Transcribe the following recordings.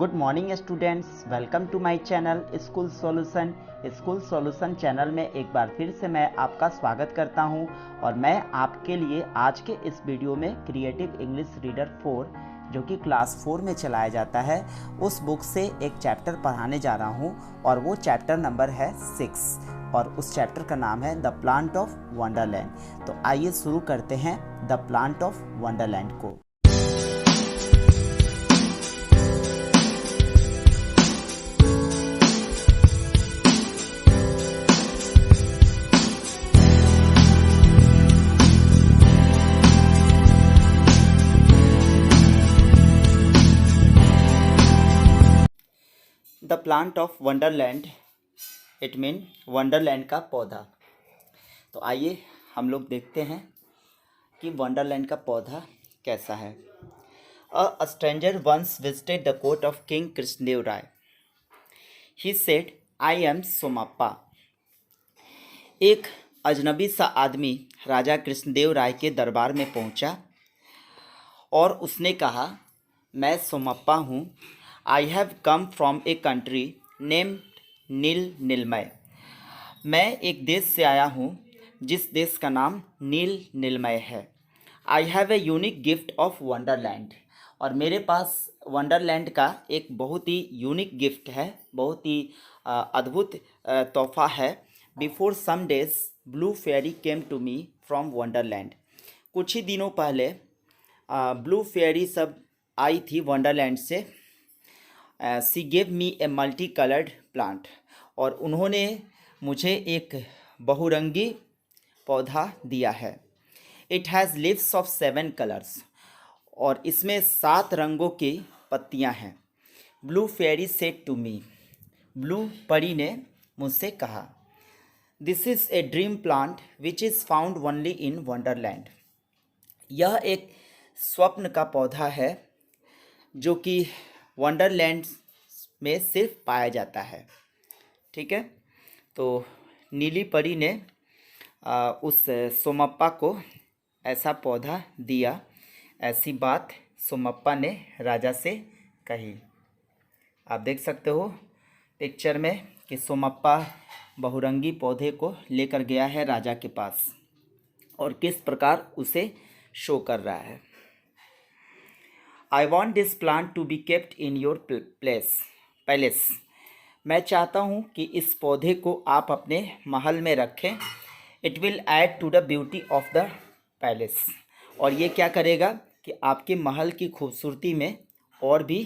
Good morning students, welcome to my channel school solution channel में एक बार फिर से मैं आपका स्वागत करता हूं और मैं आपके लिए आज के इस वीडियो में क्रिएटिव इंग्लिश रीडर 4 जो कि क्लास 4 में चलाया जाता है उस बुक से एक चैप्टर पढ़ाने जा रहा हूं और वो चैप्टर नंबर है 6 और उस चैप्टर का नाम है द प्लांट ऑफ वंडरलैंड। तो आइए शुरू करते हैं द प्लांट ऑफ वंडरलैंड को। The plant of Wonderland it mean Wonderland का पौधा। तो आइए हम लोग देखते हैं कि वंडरलैंड का पौधा कैसा है। A stranger once visited the court of king Krishnadeva Raya. He said, I am Somappa. एक अजनबी सा आदमी राजा कृष्णदेव राय के दरबार में पहुंचा और उसने कहा, मैं सोमप्पा हूँ। I have come from a country named Neelmay. मैं एक देश से आया हूँ जिस देश का नाम नीलमय है। I have a unique gift of Wonderland. और मेरे पास वंडरलैंड का एक बहुत ही यूनिक गिफ्ट है, बहुत ही अद्भुत तोहफा है। Before some days blue fairy came to me from wonderland. कुछ ही दिनों पहले ब्लू फेयरी सब आई थी वंडरलैंड से। She gave me a multi coloured plant. और उन्होंने मुझे एक बहुरंगी पौधा दिया है। It has leaves of 7 colours. और इसमें 7 रंगों की पत्तियां हैं। Blue fairy said to me. Blue परी ने मुझसे कहा, this is a dream plant which is found only in wonderland. यह एक स्वप्न का पौधा है जो कि वंडरलैंड में सिर्फ पाया जाता है। ठीक है, तो नीली परी ने उस सोमप्पा को ऐसा पौधा दिया। ऐसी बात सोमप्पा ने राजा से कही। आप देख सकते हो पिक्चर में कि सोमप्पा बहुरंगी पौधे को लेकर गया है राजा के पास और किस प्रकार उसे शो कर रहा है। I want this plant to be kept in your palace. मैं चाहता हूँ कि इस पौधे को आप अपने महल में रखें। It will add to the beauty of the palace. और ये क्या करेगा कि आपके महल की खूबसूरती में और भी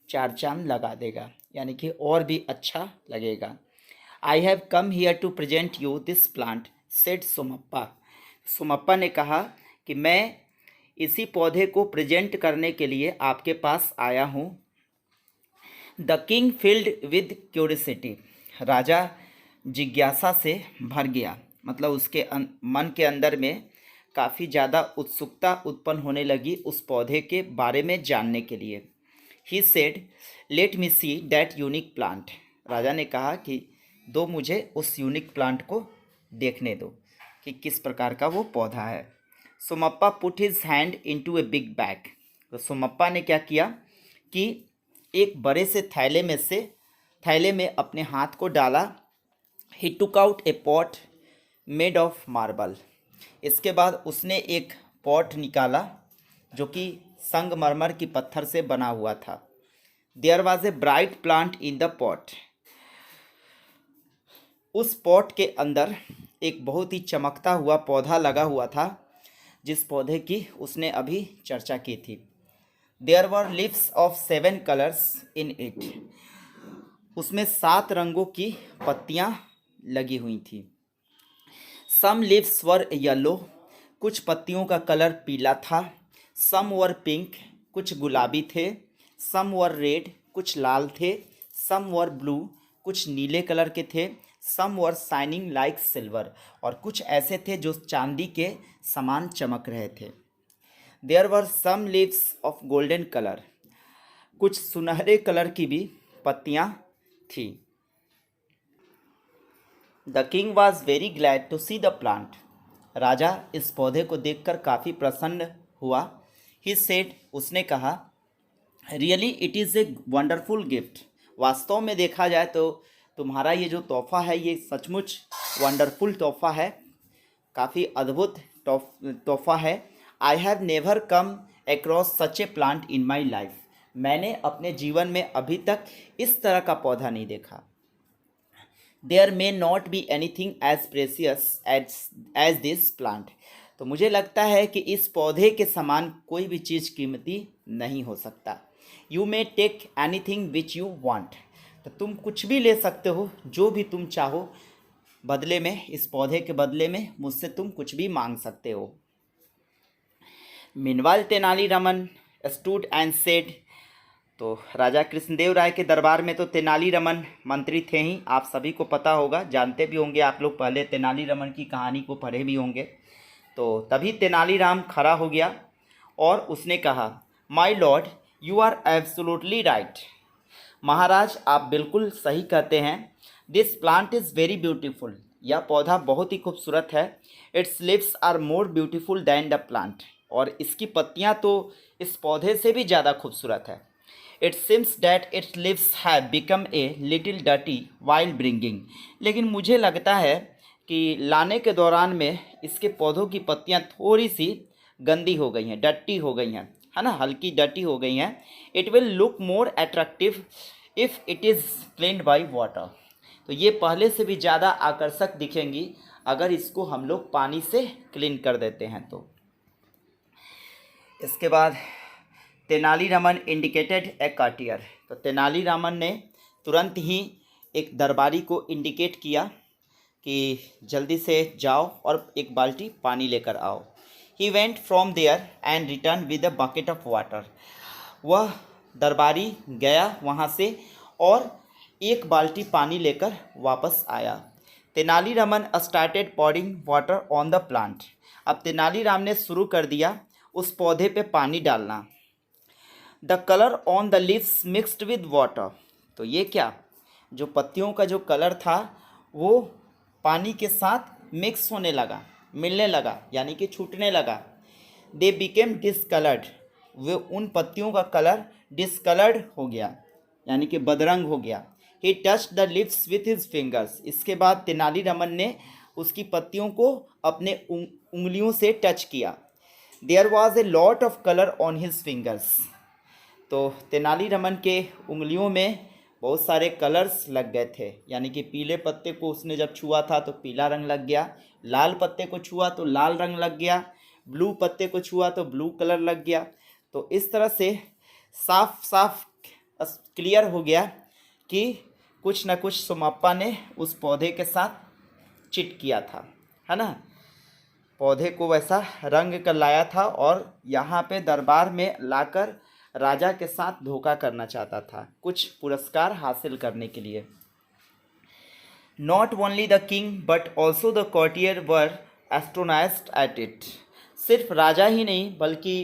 4 चांद लगा देगा, यानी कि और भी अच्छा लगेगा। I have come here to present you this plant, said Somappa. Somappa ने कहा कि मैं इसी पौधे को प्रेजेंट करने के लिए आपके पास आया हूँ। The king filled with curiosity. राजा जिज्ञासा से भर गया, मतलब उसके मन के अंदर में काफ़ी ज़्यादा उत्सुकता उत्पन्न होने लगी उस पौधे के बारे में जानने के लिए। He said, let me see that unique plant. राजा ने कहा कि दो मुझे उस यूनिक प्लांट को देखने दो कि किस प्रकार का वो पौधा है। Somappa put his hand into a big bag. तो सोमप्पा ने क्या किया कि एक बड़े से थैले में अपने हाथ को डाला। He took out a pot made of marble. इसके बाद उसने एक पॉट निकाला जो कि संगमरमर की पत्थर से बना हुआ था। There was a bright plant in the pot. उस पॉट के अंदर एक बहुत ही चमकता हुआ पौधा लगा हुआ था जिस पौधे की उसने अभी चर्चा की थी। There were leaves of 7 colours in it. उसमें 7 रंगों की पत्तियां लगी हुई थी। Some leaves were yellow. कुछ पत्तियों का कलर पीला था। Some were pink. कुछ गुलाबी थे। Some were red. कुछ लाल थे। Some were blue. कुछ नीले कलर के थे। Some were shining like silver. और कुछ ऐसे थे जो चांदी के समान चमक रहे थे। There were some leaves of golden colour. कुछ सुनहरे कलर की भी पत्तियां थी। The king was very glad to see the plant. राजा इस पौधे को देखकर काफ़ी प्रसन्न हुआ। ही सेड, उसने कहा, really it is a wonderful gift. वास्तव में देखा जाए तो तुम्हारा ये जो तोहफ़ा है ये सचमुच वंडरफुल तोहफ़ा है, काफ़ी अद्भुत तोहफ़ा है। I have never come across such A plant in my life. मैंने अपने जीवन में अभी तक इस तरह का पौधा नहीं देखा। There may not be anything as precious as this plant. तो मुझे लगता है कि इस पौधे के समान कोई भी चीज़ कीमती नहीं हो सकता। You may take anything which you want. तो तुम कुछ भी ले सकते हो, जो भी तुम चाहो, बदले में, इस पौधे के बदले में मुझसे तुम कुछ भी मांग सकते हो। Meanwhile Tenali Raman stood and said. तो राजा कृष्णदेव राय के दरबार में तो तेनालीरामन मंत्री थे ही, आप सभी को पता होगा, जानते भी होंगे आप लोग, पहले तेनालीरामन की कहानी को पढ़े भी होंगे। तो तभी तेनालीराम खड़ा हो गया और उसने कहा, my lord you are absolutely right. महाराज आप बिल्कुल सही कहते हैं। This plant is very beautiful. यह पौधा बहुत ही खूबसूरत है। Its leaves are more beautiful than the plant. और इसकी पत्तियां तो इस पौधे से भी ज़्यादा खूबसूरत है। It seems that it's leaves have become a little dirty while bringing. लेकिन मुझे लगता है कि लाने के दौरान में इसके पौधों की पत्तियां थोड़ी सी गंदी हो गई हैं, डर्टी हो गई हैं, है ना, हल्की डर्टी हो गई हैं। It will look more attractive if it is cleaned by water. तो ये पहले से भी ज़्यादा आकर्षक दिखेंगी अगर इसको हम लोग पानी से क्लीन कर देते हैं तो। इसके बाद तेनालीरामन इंडिकेटेड ए कार्टियर। तो तेनालीरामन ने तुरंत ही एक दरबारी को इंडिकेट किया कि जल्दी से जाओ और एक बाल्टी पानी लेकर आओ। He went from there and return with a bucket of water. वह दरबारी गया वहाँ से और एक बाल्टी पानी लेकर वापस आया। Tenali Raman started pouring water on the plant. अब तेनालीराम ने शुरू कर दिया उस पौधे पे पानी डालना। The colour on the leaves mixed with water. तो ये क्या, जो पत्तियों का जो कलर था वो पानी के साथ मिक्स होने लगा, मिलने लगा, यानी कि छूटने लगा। They became discoloured. वे उन पत्तियों का कलर डिसकलर्ड हो गया, यानी कि बदरंग हो गया। He touched the lips with his fingers. इसके बाद तेनालीरामन ने उसकी पत्तियों को अपने उंगलियों से टच किया। There was a lot of colour on his fingers. तो तेनालीरामन के उंगलियों में बहुत सारे कलर्स लग गए थे, यानी कि पीले पत्ते को उसने जब छुआ था तो पीला रंग लग गया, लाल पत्ते को छुआ तो लाल रंग लग गया, ब्लू पत्ते को छुआ तो ब्लू कलर लग गया। तो इस तरह से साफ साफ क्लियर हो गया कि कुछ न कुछ सोमप्पा ने उस पौधे के साथ चिट किया था, है ना, पौधे को वैसा रंग कर लाया था और यहाँ पे दरबार में लाकर राजा के साथ धोखा करना चाहता था, कुछ पुरस्कार हासिल करने के लिए। Not only the king but also the courtier were astonished at it. सिर्फ राजा ही नहीं बल्कि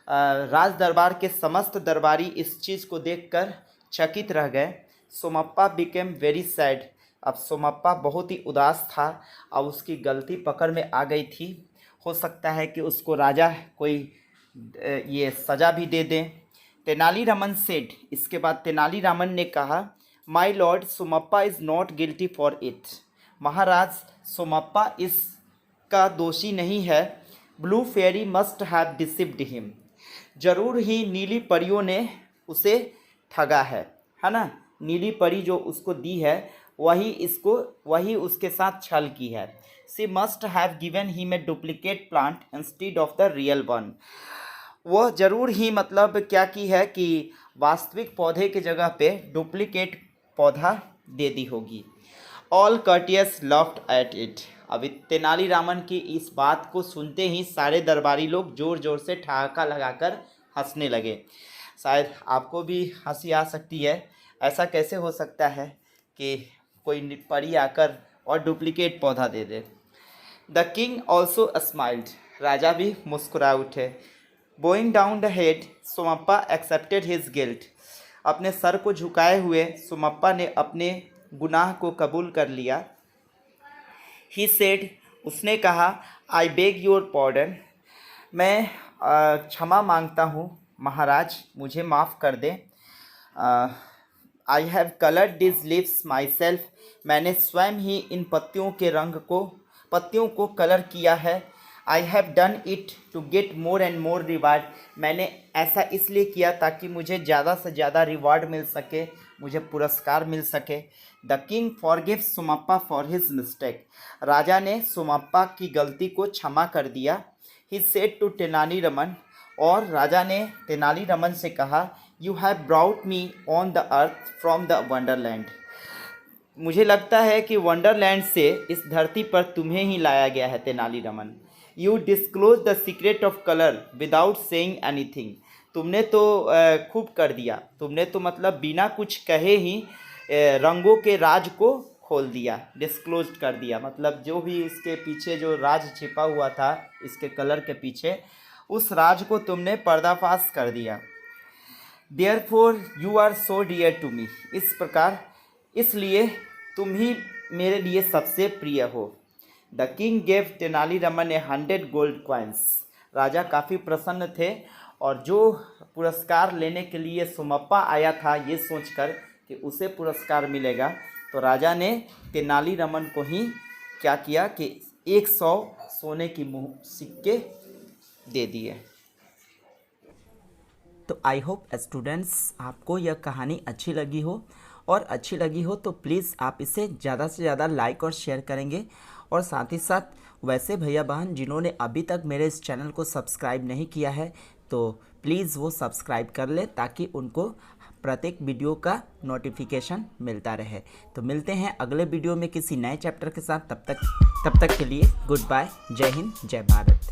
राज दरबार के समस्त दरबारी इस चीज़ को देखकर चकित रह गए। Somappa became very sad. अब सोमप्पा बहुत ही उदास था, अब उसकी गलती पकड़ में आ गई थी। हो सकता है कि उसको राजा कोई ये सज़ा भी दे दें। तेनालीरामन सेड। इसके बाद तेनालीरामन ने कहा, my lord Somappa is not guilty for it. महाराज सोमप्पा इसका दोषी नहीं है। Blue fairy must have deceived him. जरूर ही नीली परियों ने उसे ठगा है ना, नीली परी जो उसको दी है वही उसके साथ छल की है। She must have given him a duplicate plant instead of the real one. वह जरूर ही मतलब क्या की है कि वास्तविक पौधे के जगह पे डुप्लीकेट पौधा दे दी होगी। All courtiers laughed at it. अब तेनालीरामन की इस बात को सुनते ही सारे दरबारी लोग ज़ोर ज़ोर से ठहाका लगाकर हंसने लगे। शायद आपको भी हंसी आ सकती है, ऐसा कैसे हो सकता है कि कोई परी आकर और डुप्लीकेट पौधा दे दे। The king also smiled. राजा भी मुस्कुरा उठे। Bowing down the head Somappa accepted his guilt. अपने सर को झुकाए हुए सोमप्पा ने अपने गुनाह को कबूल कर लिया। He said. उसने कहा, आई बेग योर पॉर्डन। मैं क्षमा मांगता हूँ महाराज मुझे माफ़ कर दे। I have coloured this lips myself, मैंने स्वयं ही इन पत्तियों को कलर किया है। I have done it to get more and more reward, मैंने ऐसा इसलिए किया ताकि मुझे ज़्यादा से ज़्यादा रिवार्ड मिल सके, मुझे पुरस्कार मिल सके। The king forgives Somappa for his mistake, राजा ने सोमप्पा की गलती को क्षमा कर दिया। He said to Tenali Raman, और राजा ने तेनाली रमन से कहा, you have brought me on the earth from the wonderland, मुझे लगता है कि वंडरलैंड से इस धरती पर तुम्हें ही लाया गया है Tenali Raman. You disclose the secret of colour without saying anything, तुमने तो खूब कर दिया, तुमने तो मतलब बिना कुछ कहे ही रंगों के राज को खोल दिया, डिस्क्लोज कर दिया, मतलब जो भी इसके पीछे जो राज छिपा हुआ था इसके कलर के पीछे, उस राज को तुमने पर्दाफाश कर दिया। Therefore you are so dear to me, इस प्रकार इसलिए तुम ही मेरे लिए सबसे प्रिय हो। The king gave Tenali Raman 100 gold coins, राजा काफ़ी प्रसन्न थे और जो पुरस्कार लेने के लिए सोमप्पा आया था ये सोचकर कि उसे पुरस्कार मिलेगा, तो राजा ने तेनाली रमन को ही क्या किया कि 100 सोने की सिक्के दे दिए। तो आई होप स्टूडेंट्स आपको यह कहानी अच्छी लगी हो, और अच्छी लगी हो तो प्लीज़ आप इसे ज़्यादा से ज़्यादा लाइक और शेयर करेंगे, और साथ ही साथ वैसे भैया बहन जिन्होंने अभी तक मेरे इस चैनल को सब्सक्राइब नहीं किया है तो प्लीज़ वो सब्सक्राइब कर ले ताकि उनको प्रत्येक वीडियो का नोटिफिकेशन मिलता रहे। तो मिलते हैं अगले वीडियो में किसी नए चैप्टर के साथ, तब तक के लिए गुड बाय, जय हिंद, जय भारत।